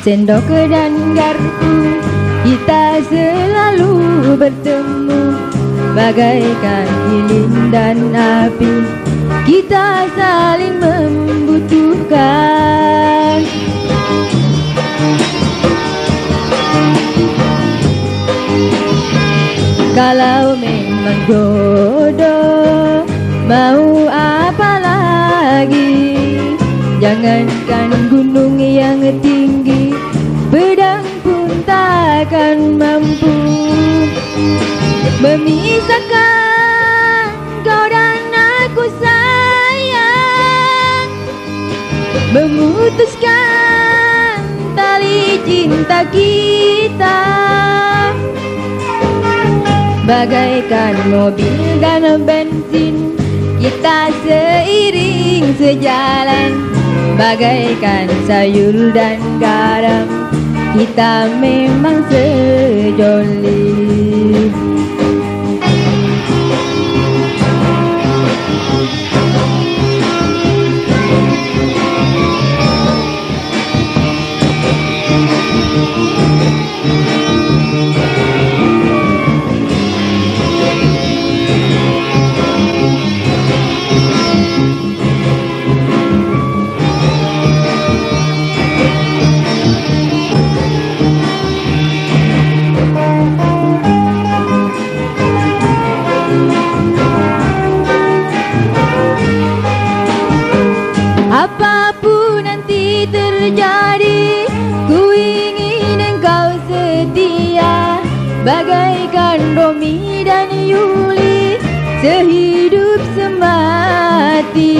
sendok dan garpu, kita selalu bertemu bagaikan lilin dan api, kita saling membutuhkan. Kalau memang jodoh, mau apa lagi? Jangankan gunung yang tinggi, pedang pun takkan mampu memisahkan kau dan aku sayang, memutuskan tali cinta kita. Bagaikan mobil dan bensin, kita seiring sejalan. Bagaikan sayur dan garam, kita memang sejoli. Apapun nanti terjadi, ku ingin engkau setia, bagaikan Romi dan Yuli, sehidup semati.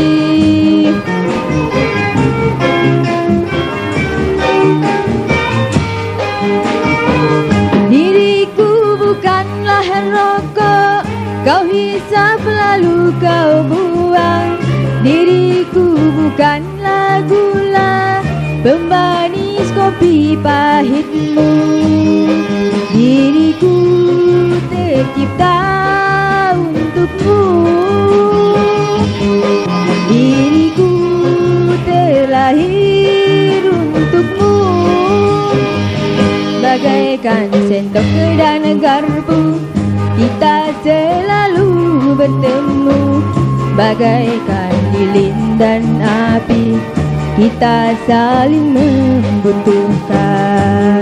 Diriku bukanlah rokok, kau hisap lalu kau buang. Diriku bukanlah gula, pemanis kopi pahitmu. Diriku tercipta untukmu, diriku terlahir untukmu. Bagaikan sendok dan garpu, kita selalu bertemu. Bagaikan lilin dan api, kita saling membutuhkan.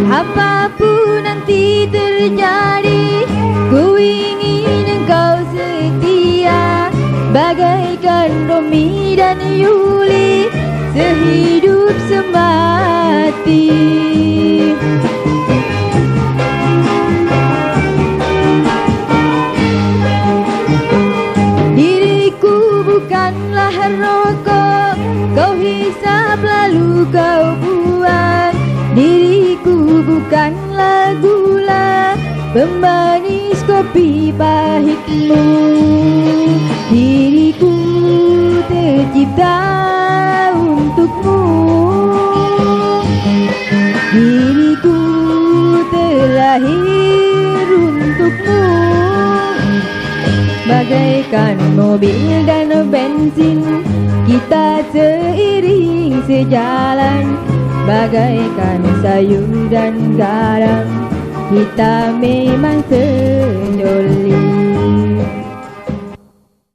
Apapun nanti terjadi, ku ingin engkau setia, bagaikan Romi dan Yuli, sehidup semati. Diriku bukanlah rokok, kau hisap lalu kau buang. Diriku bukanlah gula, pemanis kopi pahitmu. Diriku tercipta untukmu, diriku terlahir untukmu. Bagaikan mobil dan bensin, kita seiring sejalan. Bagaikan sayur dan garam, kita memang sejoli.